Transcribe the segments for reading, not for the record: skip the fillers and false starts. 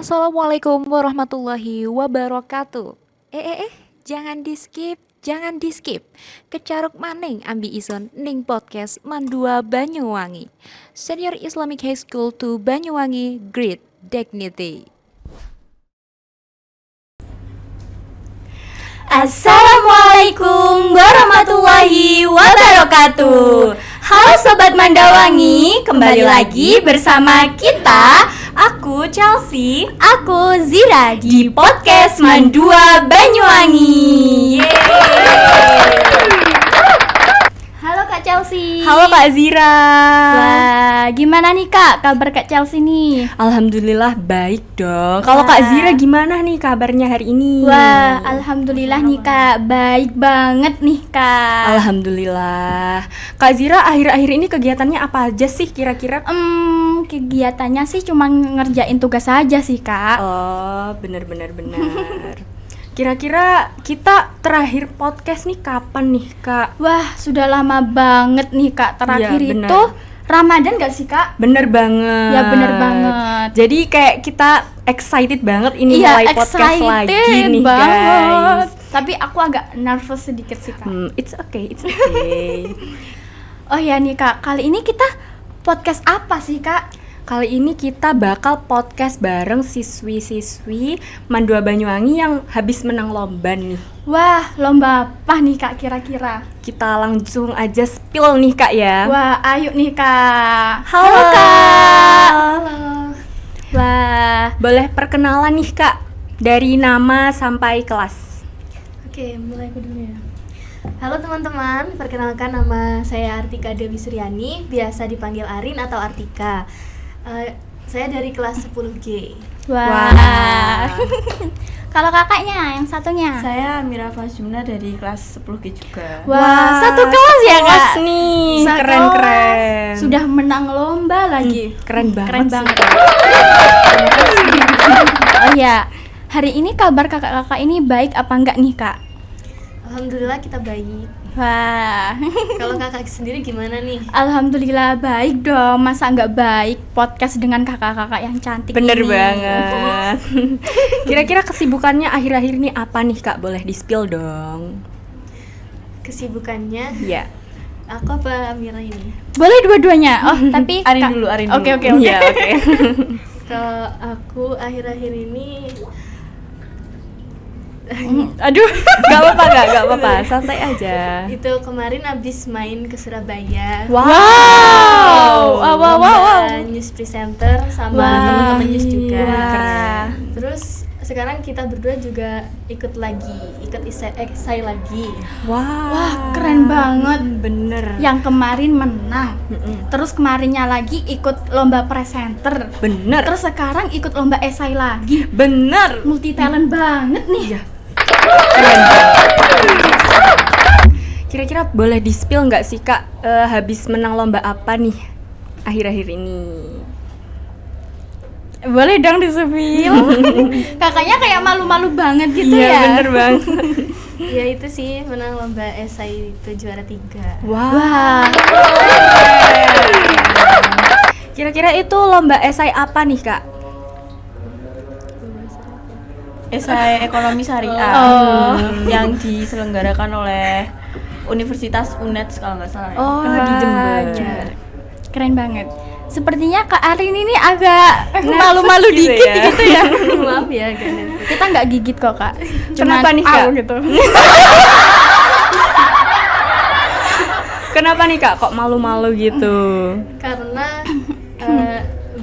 Assalamualaikum warahmatullahi wabarakatuh. Jangan di-skip, jangan di-skip. Kecaruk maning ambi ison ning podcast Mandua Banyuwangi. Senior Islamic High School to Banyuwangi, Great Dignity. Assalamualaikum warahmatullahi wabarakatuh. Halo Sobat Mandawangi, kembali lagi bersama kita. Aku Chelsea, aku Zira di podcast Mandua Banyuwangi. Halo Kak Chelsea. Halo Kak Zira. Wah, gimana nih Kak kabar Kak Chelsea nih? Alhamdulillah baik dong. Kalau Kak Zira gimana nih kabarnya hari ini? Wah, alhamdulillah nih Kak, baik banget nih Kak. Alhamdulillah. Kak Zira akhir-akhir ini kegiatannya apa aja sih kira-kira? Kegiatannya sih cuma ngerjain tugas aja sih Kak. Oh, benar. Kira-kira kita terakhir podcast nih kapan nih Kak? Wah, sudah lama banget nih Kak. Terakhir Iya, bener. itu Ramadan gak sih Kak? Bener banget. Ya bener banget. Jadi kayak kita excited banget ini Iya, mulai podcast lagi nih banget. guys. Tapi aku agak nervous sedikit sih Kak. It's okay. Oh ya nih Kak, kali ini kita podcast apa sih Kak? Kali ini kita bakal podcast bareng siswi-siswi Mandua Banyuwangi yang habis menang lomba nih. Wah, lomba apa nih Kak kira-kira? Kita langsung aja spill nih Kak ya. Wah, ayo nih Kak. Halo, Kak. Halo. Wah, boleh perkenalan nih Kak dari nama sampai kelas. Oke, mulai aku dulu ya. Halo teman-teman, perkenalkan nama saya Artika Dewi Suryani, biasa dipanggil Arin atau Artika. Saya dari kelas 10G. Wah. Kalau kakaknya yang satunya? Saya Mira Fasjumna dari kelas 10G juga. Wah, satu kelas ya Kak? Kelas nih, Satu keren. kelas. Sudah menang lomba lagi. Keren banget. Keren sih. banget. Oh ya, hari ini kabar kakak-kakak ini baik apa enggak nih Kak? Alhamdulillah kita baik. Wah. Kalau kakak sendiri gimana nih? Alhamdulillah baik dong. Masa enggak baik podcast dengan kakak-kakak yang cantik Bener ini? banget. Kira-kira kesibukannya akhir-akhir ini apa nih Kak? Boleh di-spill dong. Kesibukannya, Iya. aku apa Mira ini? Boleh dua-duanya. Oh, tapi Arin dulu. Oke. Iya, oke. Kalau aku akhir-akhir ini Aduh, gak apa-apa, santai aja. itu kemarin abis main ke Surabaya. Wow. Lomba news presenter sama Wah. teman-teman news juga. Wah. Terus sekarang kita berdua juga ikut esai lagi. Wah, keren banget. Bener. Yang kemarin menang. Terus kemarinnya lagi ikut lomba presenter. Bener. Terus sekarang ikut lomba esai lagi. Bener. Multi talent banget nih. Iya. Kira-kira boleh di-spill nggak sih Kak, habis menang lomba apa nih akhir-akhir ini? Boleh dong di-spill. Kakaknya kayak malu-malu banget gitu Iya, ya. bener banget. Ya itu sih menang lomba esai itu juara 3. Wah. Kira-kira itu lomba esai apa nih Kak? Esai Ekonomi Syariah yang diselenggarakan oleh Universitas UNED kalau nggak salah. Oh, Wah, di Jember. Keren banget. Sepertinya Kak Arin ini agak malu-malu gitu dikit ya. gitu ya. Maaf ya guys. Kita nggak gigit kok Kak. Kenapa nih, Kak? Gitu. Kenapa nih Kak kok malu-malu gitu? Karena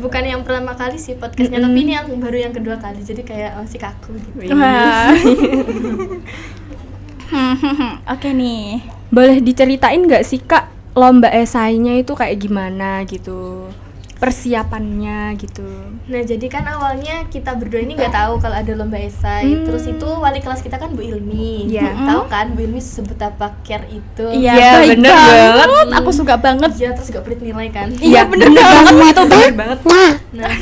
bukan yang pertama kali sih podcastnya, tapi ini yang baru yang kedua kali, jadi kayak masih kaku gitu. Wah. Oke nih. Boleh diceritain nggak sih Kak lomba esainya itu kayak gimana gitu? Persiapannya gitu. Nah jadi kan awalnya kita berdua ini nggak tahu kalau ada lomba esai. Terus itu wali kelas kita kan Bu Ilmi. Iya. Tahu kan Bu Ilmi sebut apa care itu? Iya, baik bener banget. Aku suka banget. Iya, terus gak pelit nilai kan. Iya, bener banget. Itu bener banget. Nah,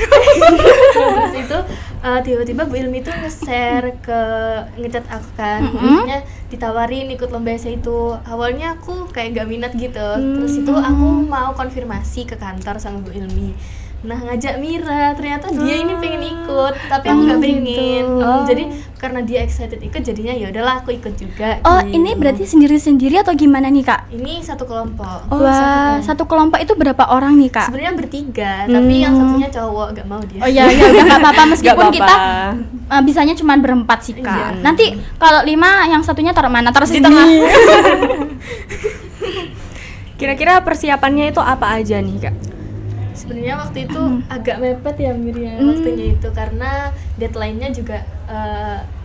terus itu tiba-tiba Bu Ilmi tuh ngechat aku kan, maksudnya ditawarin ikut lomba esai itu. Awalnya aku kayak gak minat gitu, terus itu aku mau konfirmasi ke kantor sama Bu Ilmi. Nah ngajak Mira, ternyata dia ini pengen ikut. ikut, tapi aku nggak pengen. Jadi karena dia excited ikut, jadinya ya udahlah aku ikut juga. Oh, gitu. ini berarti sendiri-sendiri atau gimana nih, Kak? Ini satu kelompok. Wah, satu kelompok itu berapa orang nih, Kak? Sebenarnya bertiga, tapi yang satunya cowok gak mau dia. Oh ya, ya udah nggak apa-apa meskipun Nggak kita apa-apa. bisanya cuma berempat sih, Kak. Iya. Nanti kalau 5 yang satunya taruh mana? Taruh di tengah. Kira-kira persiapannya itu apa aja nih Kak? Sebenarnya waktu itu agak mepet ya Miriam waktunya itu karena deadline-nya juga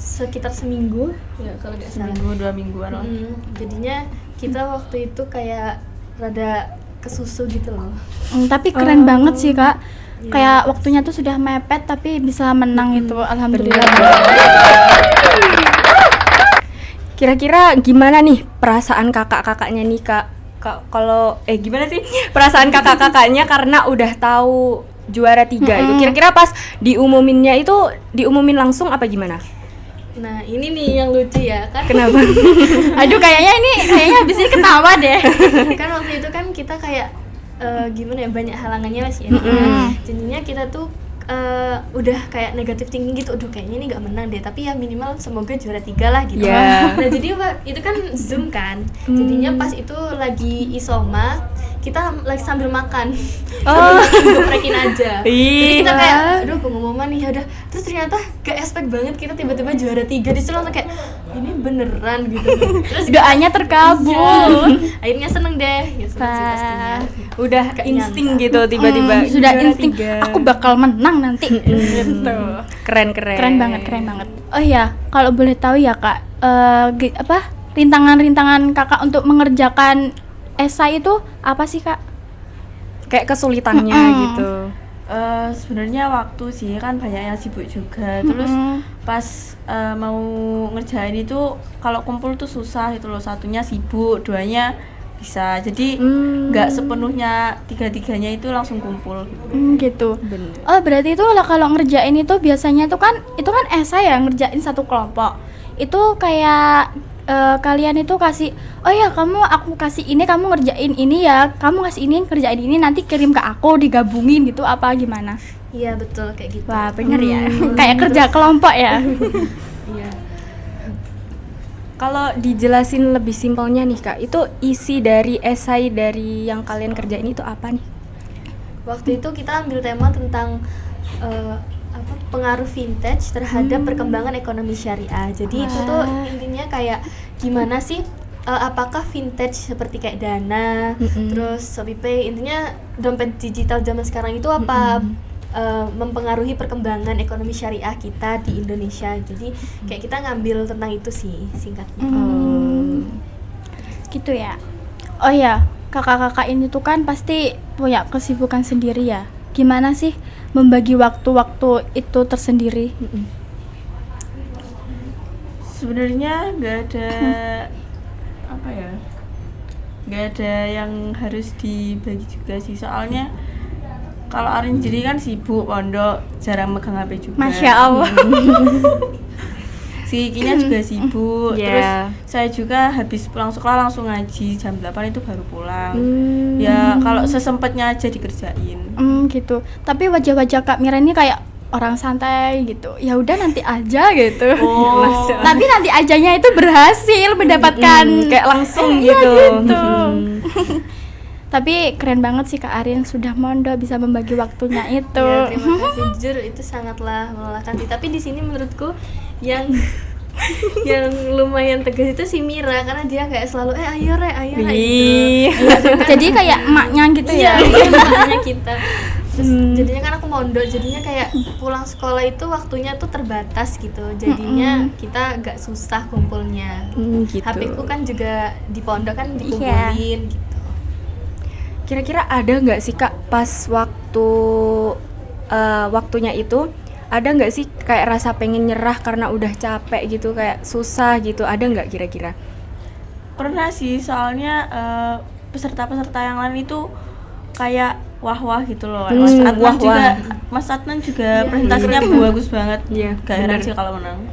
sekitar seminggu ya kalau nggak salah. Seminggu 2 mingguan lah. Jadinya kita waktu itu kayak rada kesusu gitu loh. Tapi keren banget sih, Kak. Kayak waktunya tuh sudah mepet tapi bisa menang itu. Alhamdulillah. Kira-kira gimana nih perasaan kakak-kakaknya nih Kak? Kalau gimana sih perasaan kakak-kakaknya karena udah tahu juara 3 itu? Kira-kira pas diumuminnya itu diumumin langsung apa gimana? Nah ini nih yang lucu ya kan. Kenapa? Aduh, kayaknya habis ini ketawa deh. Kan waktu itu kan kita kayak gimana ya, banyak halangannya masih ya. Jadinya kita tuh udah kayak negatif thinking gitu, aduh kayaknya ini nggak menang deh, tapi ya minimal semoga juara 3 lah gitu. Yeah. Nah jadi itu kan Zoom kan, jadinya pas itu lagi isoma kita lagi sambil makan, sambil geprekin aja. Jadi kita kayak aduh pengumuman nih, udah, terus ternyata gak expect banget kita tiba-tiba juara 3 di situ, langsung kayak ini beneran gitu. Terus Doanya terkabul. akhirnya seneng deh ya, seneng sih pastinya. Udah Gak insting nyangka. gitu tiba-tiba Sudah juara insting 3. aku bakal menang nanti. Gitu. Keren. Keren banget. Oh ya, kalau boleh tahu ya, Kak, rintangan-rintangan Kakak untuk mengerjakan esai itu apa sih, Kak? Kayak kesulitannya gitu. Sebenarnya waktu sih kan banyak yang sibuk juga. Terus pas mau ngerjain itu kalau kumpul tuh susah itu loh. Satunya sibuk, duanya bisa. Jadi nggak sepenuhnya tiga-tiganya itu langsung kumpul. Gitu. Oh, berarti itu kalau ngerjain itu biasanya itu kan esai ya, ngerjain satu kelompok. Itu kayak kalian itu kasih, oh ya aku kasih ini, kamu ngerjain ini ya, kamu kasih ini, kerjain ini, nanti kirim ke aku, digabungin gitu apa gimana? Iya betul kayak gitu. Wah, bener ya. Kayak kerja kelompok ya. Iya. Kalau dijelasin lebih simpelnya nih Kak, itu isi dari esai dari yang kalian kerjain itu apa nih? Waktu itu kita ambil tema tentang pengaruh vintage terhadap perkembangan ekonomi syariah. Jadi itu tuh intinya kayak gimana sih apakah vintage seperti kayak Dana, terus ShopeePay, intinya dompet digital zaman sekarang itu apa mempengaruhi perkembangan ekonomi syariah kita di Indonesia. Jadi kayak kita ngambil tentang itu sih singkatnya. Gitu ya. Oh ya, kakak-kakak ini tuh kan pasti punya kesibukan sendiri ya. Gimana sih membagi waktu-waktu itu tersendiri? Sebenarnya nggak ada nggak ada yang harus dibagi juga sih, soalnya kalau Arin sendiri kan sibuk pondok, jarang megang HP juga. Masya Allah. Si Kikinya juga sibuk. Yeah. Terus saya juga habis pulang sekolah langsung ngaji, jam 8 itu baru pulang. Ya kalau sesempatnya aja dikerjain. Gitu. Tapi wajah-wajah Kak Mira ini kayak orang santai gitu. Ya udah nanti aja gitu. Tapi nanti ajanya itu berhasil mendapatkan Kayak langsung Iya, gitu. gitu. Tapi keren banget sih Kak Arin sudah mondok bisa membagi waktunya itu. Ya, terima kasih. Jujur itu sangatlah melelahkan sih. Tapi di sini menurutku yang lumayan tegas itu si Mira, karena dia kayak selalu ayo re gitu. Jadi kayak emaknya gitu ya. Iya, makanya kita. Terus jadinya kan aku mondok, jadinya kayak pulang sekolah itu waktunya tuh terbatas gitu. Jadinya kita agak susah kumpulnya. Gitu. HP ku kan juga di pondok kan dikumpulin gitu. Kira-kira ada nggak sih Kak pas waktunya itu ada nggak sih kayak rasa pengen nyerah karena udah capek gitu, kayak susah gitu, ada nggak kira-kira? Pernah sih, soalnya peserta-peserta yang lain itu kayak wah-wah gitu loh. Mas Adnan juga presentasinya bagus banget. Iya, Gak heran sih kalau menang.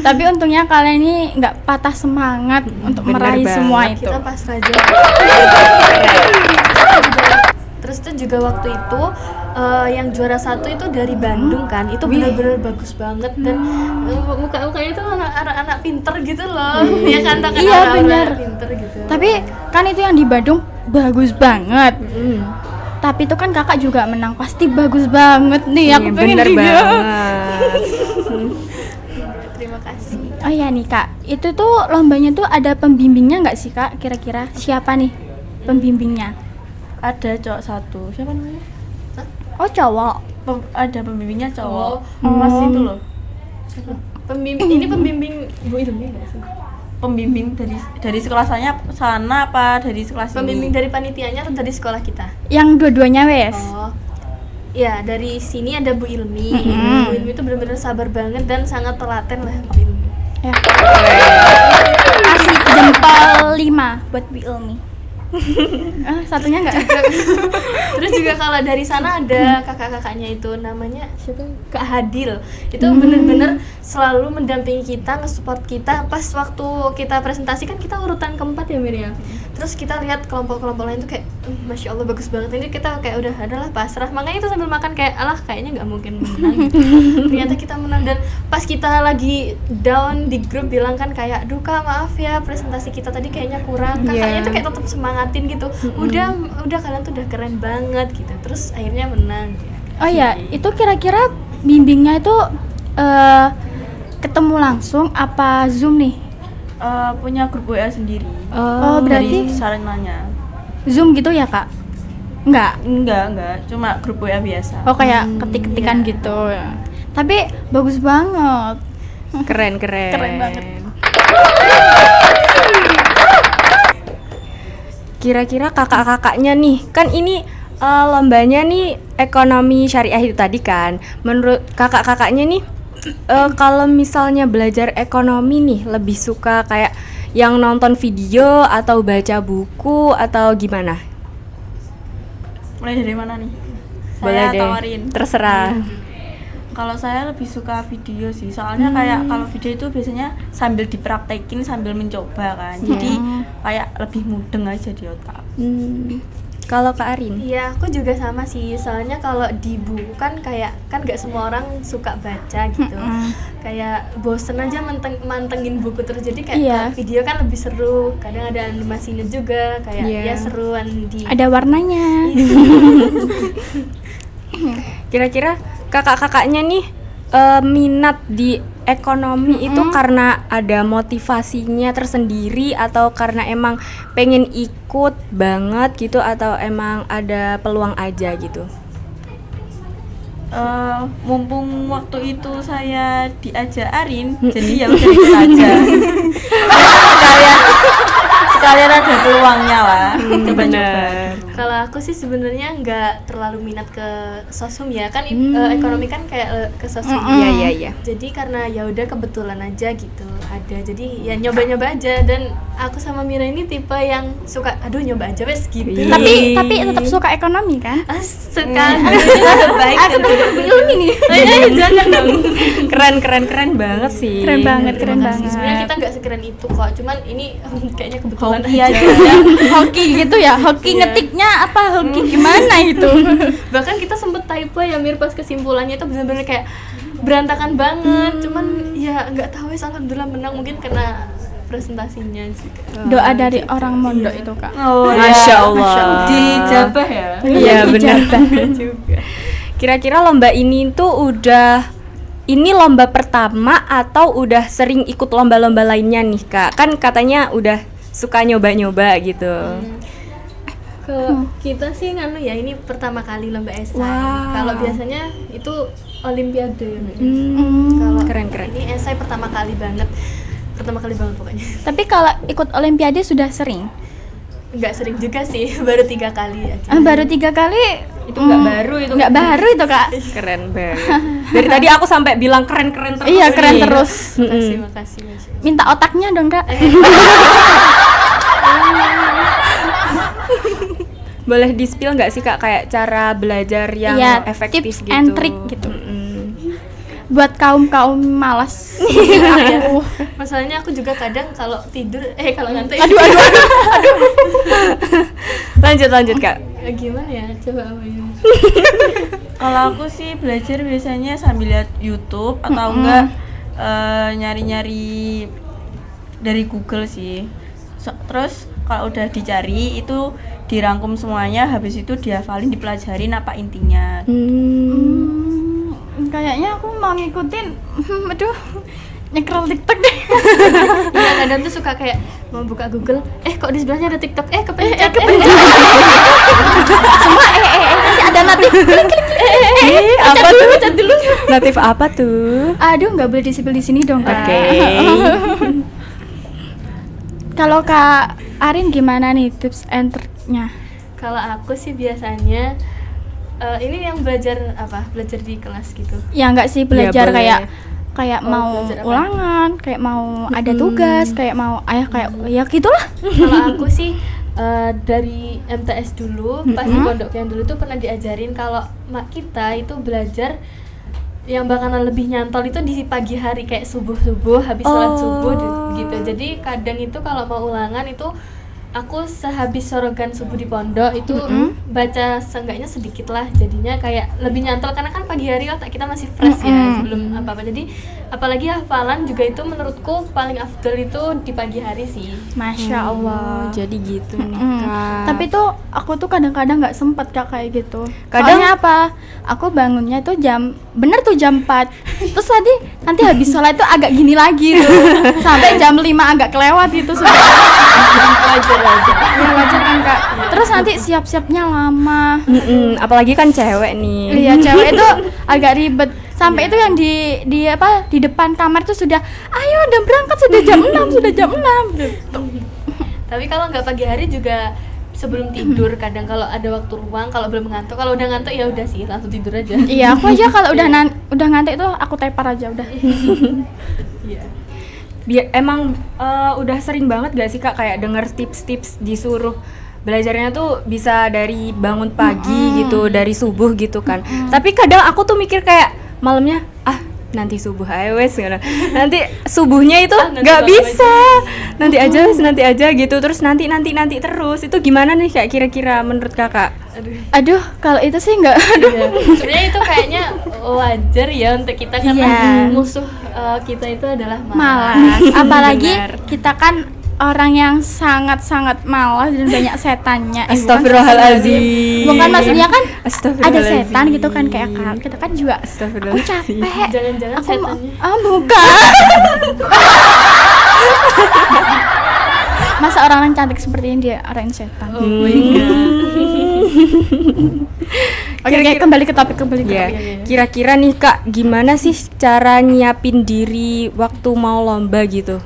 Tapi untungnya kalian ini nggak patah semangat untuk bener meraih banget. semua itu. Kita pasrah aja. Terus tuh juga waktu itu yang juara 1 itu dari Bandung kan, itu benar-benar bagus banget dan muka-mukanya itu anak-anak pinter gitu loh. Ya kan, tak Iya, benar. pinter gitu. Tapi kan itu yang di Bandung bagus banget. Tapi itu kan kakak juga menang, pasti bagus banget nih. Aku pengen bener dia. banget. Terima kasih. Oh iya nih kak, itu tuh lombanya tuh ada pembimbingnya nggak sih kak? Kira-kira siapa nih pembimbingnya? Ada cowok satu, siapa namanya? Oh cowok. Ada pembimbingnya cowok. Oh. Mas itu loh. Ini pembimbing Bu Ilmi nggak sih? Pembimbing dari sekolah sana apa dari sekolah sini? Pembimbing dari panitianya atau dari sekolah kita? Yang dua-duanya wes. Oh, ya dari sini ada Bu Ilmi. Bu Ilmi itu benar-benar sabar banget dan sangat telaten lah Bu Ilmi. Ya. Kasih jempol 5 buat Bu Ilmi. Satunya nggak? Terus juga kalau dari sana ada kakak-kakaknya itu namanya siapa? Kak Hadil. Itu benar-benar selalu mendampingi kita, nge-support kita pas waktu kita presentasi kan kita urutan keempat ya Miriam. Terus kita lihat kelompok-kelompok lain tuh kayak Masya Allah bagus banget. Ini kita kayak udah adalah pasrah. Makanya itu sambil makan kayak alah kayaknya nggak mungkin menang. Ternyata kita menang dan pas kita lagi down di grup bilang kan kayak duh Kak maaf ya presentasi kita tadi kayaknya kurang. Kakaknya tuh kayak tetap semangatin gitu. Udah kalian tuh udah keren banget gitu. Terus akhirnya menang. Oh ya, itu kira-kira bimbingnya itu ketemu langsung apa Zoom nih? Punya grup WA sendiri. Oh, berarti Dari sarananya. Zoom gitu ya kak? Enggak. Enggak, cuma grup WA biasa. Oh kayak ketik-ketikan gitu ya. Tapi bagus banget. Keren. Keren banget. Kira-kira kakak-kakaknya nih, kan ini lombanya nih ekonomi syariah itu tadi kan. Menurut kakak-kakaknya nih, kalau misalnya belajar ekonomi nih, lebih suka kayak yang nonton video atau baca buku atau gimana? Mulai dari mana nih? Boleh Saya deh, tawarin. terserah. Kalau saya lebih suka video sih, soalnya kayak kalau video itu biasanya sambil dipraktekin sambil mencoba kan, jadi kayak lebih mudeng aja di otak. Kalau Kak Arin? Iya, aku juga sama sih. Soalnya kalau di buku kan kayak kan nggak semua orang suka baca gitu. Kayak bosen aja mantengin buku terus. Jadi kayak Iya. video kan lebih seru. Kadang ada animasinya juga. Kayak Iya. ya seruan di. Ada warnanya. Kira-kira kakak-kakaknya nih minat di ekonomi itu karena ada motivasinya tersendiri atau karena emang pengen ikut banget gitu atau emang ada peluang aja gitu? Mumpung waktu itu saya diajarin, jadi ya udah ikut aja. sekalian ada peluangnya lah. Coba-coba. Kalau aku sih sebenarnya nggak terlalu minat ke sosum ya. Kan ekonomi kan kayak ke sosum. Iya. Jadi karena ya udah kebetulan aja gitu ada. Jadi ya nyoba-nyoba aja dan aku sama Mira ini tipe yang suka aduh nyoba aja wes gitu. tapi tetap suka ekonomi kan? Suka baik dan tidak Ilmi nih. jangan dong. Keren banget sih. Keren banget. Sebenarnya kita nggak sekeren itu kok. Cuman ini kayaknya kebetulan Hoki aja. aja. Hoki gitu ya. Hoki Iya. ngetiknya apa? Hoki gimana itu? Bahkan kita sempet typo ya Mir pas kesimpulannya itu benar-benar kayak berantakan banget. Cuman ya nggak tahu ya alhamdulillah menang mungkin karena presentasinya juga. Doa dari orang mondok itu kak. Oh, Masya ya. Allah. Dijabah ya. Iya benar. juga. Kira-kira lomba ini tuh ini lomba pertama atau udah sering ikut lomba-lomba lainnya nih Kak? Kan katanya udah suka nyoba-nyoba gitu. Ke kita sih nganu ya ini pertama kali lomba esai. Wow. Kalau biasanya itu olimpiade ya Mir. Kalau Keren. ini esai pertama kali banget pokoknya. Tapi kalau ikut olimpiade sudah sering? Nggak sering juga sih, baru 3 kali aja. Baru 3 kali. Itu nggak baru itu. Nggak baru itu kak. Keren banget. Dari tadi aku sampai bilang keren terus. Iya keren nih. terus. Makasih. Minta otaknya dong kak. Boleh di-spill nggak sih Kak kayak cara belajar yang Iya, efektif tips gitu? and trick gitu. Buat kaum malas. Masalahnya aku juga kadang kalau tidur kalau ngantuk. Aduh. Lanjut Kak. Gimana ya? Coba apa ya? Kalau aku sih belajar biasanya sambil lihat YouTube atau enggak nyari-nyari dari Google sih. Terus kalau udah dicari itu dirangkum semuanya, habis itu dihafalin, dipelajarin apa intinya. Kayaknya aku mau ngikutin aduh nyekrol TikTok deh. Iya, kadang tuh suka kayak mau buka Google, kok di sebelahnya ada TikTok, kepencet. Semua nanti ada notif Apa tuh? Notif apa tuh? aduh nggak boleh disipil di sini dong Kak. Oke. Kalau Kak Arin gimana nih tips and trick-nya? Kalau aku sih biasanya ini yang belajar di kelas gitu. Ya nggak sih belajar boleh. kayak mau belajar apa? ulangan, kayak mau ada tugas, kayak mau kayak ya gitulah. Kalau aku sih dari MTS dulu, pas di pondok yang dulu tuh pernah diajarin kalau kita itu belajar yang bakalan lebih nyantol itu di pagi hari, kayak subuh habis sholat subuh gitu. Jadi kadang itu kalau mau ulangan itu aku sehabis sorogan subuh di pondok itu baca seenggaknya sedikit lah, jadinya kayak lebih nyantol karena kan pagi hari otak kita masih fresh ya sebelum apa-apa. Jadi apalagi hafalan juga itu menurutku paling afdol itu di pagi hari sih. Masya Allah. Jadi gitu nih, Kak. Tapi tuh aku tuh kadang-kadang nggak sempet Kak kayak gitu. Kadang- Soalnya apa? Aku bangunnya tuh jam 4. Terus nanti habis sholat itu agak gini lagi tuh. Sampai jam 5 agak kelewat itu sudah. Wajar. Ya wajar kan Kak. Terus nanti siap-siapnya lama. Apalagi kan cewek nih. Iya, cewek itu agak ribet. Sampai itu yang di depan kamar tuh sudah, ayo udah berangkat sudah jam 6 gitu. Tapi kalau nggak pagi hari juga sebelum tidur kadang kalau ada waktu luang, kalau belum ngantuk, kalau udah ngantuk ya udah sih langsung tidur aja. Iya, aku aja kalau udah ngantuk itu aku tepar aja udah. Iya. Emang udah sering banget gak sih Kak kayak denger tips-tips disuruh belajarnya tuh bisa dari bangun pagi gitu, dari subuh gitu kan. Tapi kadang aku tuh mikir kayak malamnya nanti subuh aja wes gitu. Nanti subuhnya itu Nanti nggak malam bisa. Nanti aja gitu. Terus nanti terus. Itu gimana nih Kak kira-kira menurut Kakak? Aduh, kalau itu sih nggak. Iya. Sebenarnya itu kayaknya wajar ya untuk kita karena Iya. musuh kita itu adalah Malas. Apalagi Benar. kita kan orang yang sangat-sangat malas dan banyak setannya. Astagfirullahaladzim. Bukan maksudnya kan ada Astagfirullahaladzim. setan gitu kan kayak kita kan juga aku Astagfirullahaladzim. capek. Jangan-jangan Aku setannya. bukan. Masa orang cantik seperti ini dia orang setan. Oh my god. Oke, kembali ke topik. Ya, kira-kira nih Kak, gimana sih cara nyiapin diri waktu mau lomba gitu?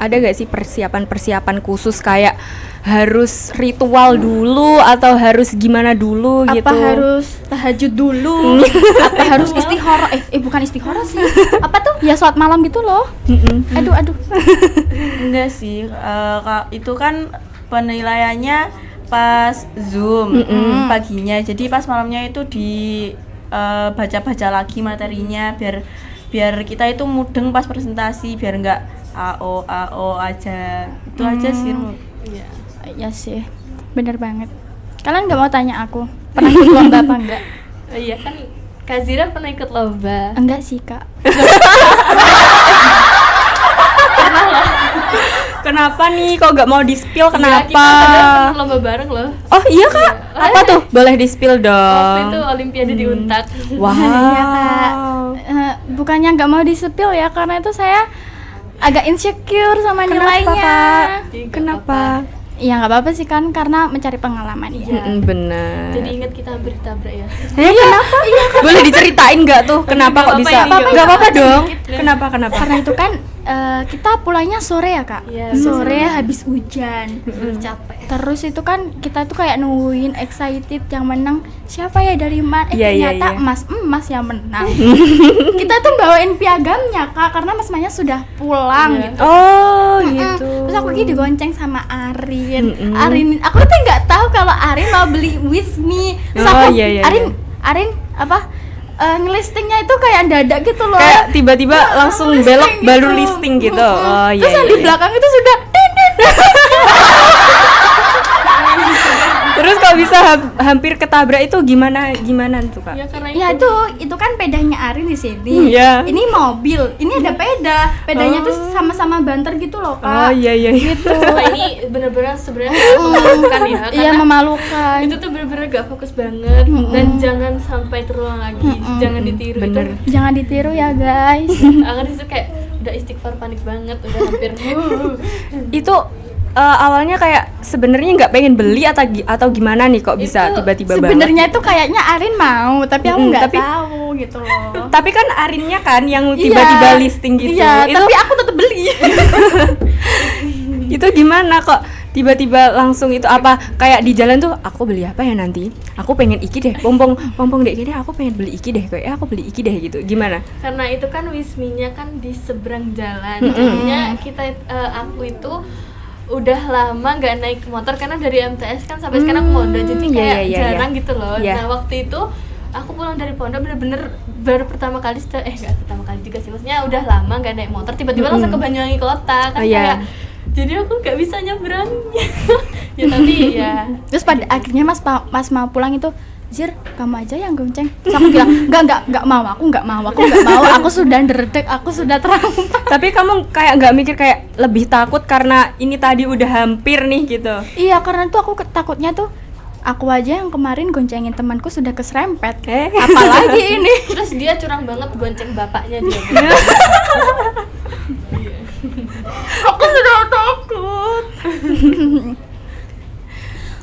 Ada gak sih persiapan khusus kayak harus ritual dulu atau harus gimana dulu gitu? Apa harus tahajud dulu? Apa harus istikharah? Bukan istikharah sih. Apa tuh? Ya sholat malam gitu loh. Aduh. Enggak sih, itu kan penilaiannya pas Zoom paginya. Jadi pas malamnya itu baca-baca lagi materinya biar kita itu mudeng pas presentasi, biar enggak AO aja. Itu aja sih. Iya. Ya sih, bener banget. Kalian nggak mau tanya aku pernah ikut lomba apa enggak? Oh iya kan Kak Zira pernah ikut lomba. Enggak sih Kak. Kenapa nih? Kok gak mau di-spill? Iya, Kenapa? kita pernah lomba bareng loh. Oh iya Kak? Apa tuh? Boleh di-spill Waktu dong. itu Olimpiade di Untak. Wow. Iya Kak. Bukannya nggak mau di-spill ya, karena itu saya agak insecure sama nilainya. Kak? Iya, nggak Kenapa? Ya nggak apa-apa sih kan, karena mencari pengalaman. Iya. Bener. Jadi ingat kita hampir ditabrak ya. Kenapa? Boleh diceritain nggak tuh? Kenapa kok Nggak bisa? apa-apa ini, Nggak apa-apa dong. Sedikit. Kenapa? Karena itu kan kita pulangnya sore ya Kak. Iya, Sore habis hujan. Capek. Terus itu kan kita tuh kayak nungguin excited yang menang siapa ya dari mana? Iya, Ternyata iya. emas yang menang. Kita tuh bawain piagamnya Kak, karena emasnya sudah pulang Iya. gitu. Oh gitu. Terus aku lagi digonceng sama Arin. Aku tuh nggak tahu kalau Arin mau beli with me. Terus Oh, aku, iya. Arin apa? Ngelistingnya itu kayak dadak gitu loh. Kayak tiba-tiba langsung listing belok gitu. baru listing gitu. Oh iya. Terus yang di iya. belakang itu sudah Terus kok bisa hampir ketabrak itu gimana tuh Kak? Ya karena Ya itu kan pedanya Arin di sini. Iya. Ini mobil, ini ada peda. Pedanya tuh sama-sama banter gitu loh, Oh Kak. iya. Gitu. Nah, ini bener-bener sebenarnya memalukan ya, Iya, karena memalukan. itu tuh bener-bener gak fokus banget dan jangan sampai terulang lagi, jangan ditiru. Bener. Itu Jangan ditiru ya, guys. akan itu kayak udah istighfar panik banget, udah hampir Itu awalnya kayak sebenarnya nggak pengen beli atau gimana nih kok bisa Itu tiba-tiba banget? Sebenarnya itu kayaknya Arin mau, tapi aku nggak tapi- tahu gitu loh. Tapi kan Arinnya kan yang tiba-tiba listing gitu. Iya, itu tapi aku tetap beli. itu gimana kok tiba-tiba langsung itu apa kayak di jalan tuh aku beli apa ya nanti? Aku pengen iki deh, pompong deh gini aku pengen beli iki deh kayak aku beli iki deh gitu. Gimana? karena itu kan wisminya kan di seberang jalan, jadinya kita aku itu udah lama nggak naik motor karena dari MTS kan sampai sekarang aku Mondo, jadi kayak iya. jarang gitu loh. Iya. Nah waktu itu aku pulang dari pondok bener-bener baru pertama kali nggak pertama kali juga sih, maksudnya udah lama nggak naik motor, tiba-tiba langsung ke Banyuwangi kota kan. Oh, iya. Kayak jadi aku nggak bisa nyebrangnya. Ya tapi ya Terus pada akhirnya Mas mau pulang itu, Zir, kamu aja yang gonceng. Terus aku bilang, enggak mau, aku nggak mau, aku sudah ndredeg, aku sudah trauma. Tapi kamu kayak nggak mikir kayak lebih takut karena ini tadi udah hampir nih gitu. Iya, karena tuh aku takutnya tuh aku aja yang kemarin goncengin temanku sudah keserempet. Apalagi ini. terus dia curang banget gonceng bapaknya dia. Aku sudah takut.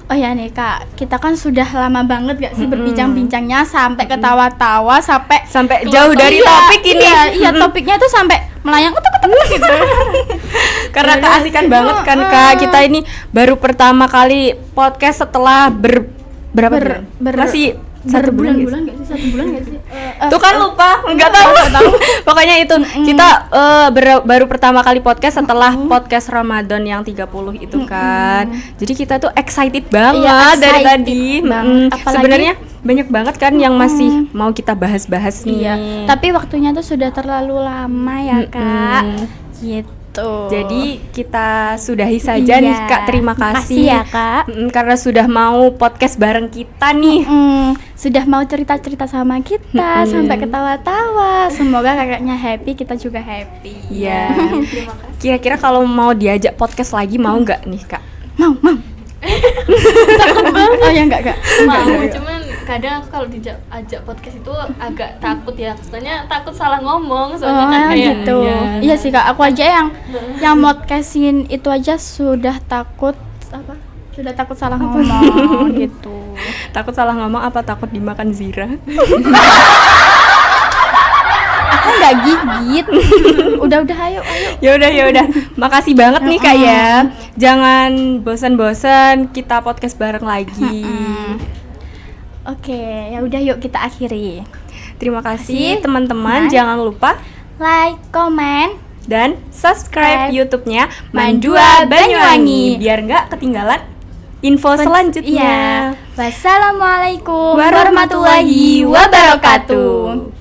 Oh ya nih Kak, kita kan sudah lama banget gak sih berbincang-bincangnya sampai ketawa-tawa sampai Jauh dari Iya, topik ini. Iya, topiknya tuh sampai melayang gitu. Karena keasikan banget kan Kak, kita ini baru pertama kali podcast setelah berapa bulan? Masih satu bulan gitu. Bulan-bulan gak sih? 1 bulan gak sih? Tuh kan lupa, nggak tahu. Pokoknya itu kita baru pertama kali podcast setelah podcast Ramadan yang 30 itu kan. Jadi kita tuh excited banget Iya, dari excited tadi. banget. Apalagi- Sebenarnya banyak banget kan yang masih mau kita bahas-bahas nih. Iya, tapi waktunya tuh sudah terlalu lama ya Kak. Gitu. Jadi kita sudahi saja nih Kak. Terima kasih ya Kak. karena sudah mau podcast bareng kita nih. Sudah mau cerita-cerita sama kita sampai ketawa-tawa. Semoga kakaknya happy, kita juga happy. Iya. Kira-kira kalau mau diajak podcast lagi mau nggak nih Kak? Mau. Oh ya enggak. Mau, cuman kadang aku kalau diajak podcast itu agak takut ya, soalnya takut salah ngomong, soalnya kan kayak gitu. Iya sih Kak, aku aja yang podcastin itu aja sudah takut sudah takut salah ngomong gitu. Takut salah ngomong apa takut dimakan Zira? Aku nggak gigit. Udah ayo. Ya udah. Makasih banget nih Kak ya. Jangan bosan-bosan kita podcast bareng lagi. Oke, ya udah yuk kita akhiri. Terima kasih Kasih. teman-teman. Bye. Jangan lupa Like, comment, dan subscribe Subscribe. YouTube-nya Mandua Mandua Banyuwangi. Banyuwangi biar nggak ketinggalan info selanjutnya. Iya. Wassalamualaikum Warahmatullahi wabarakatuh.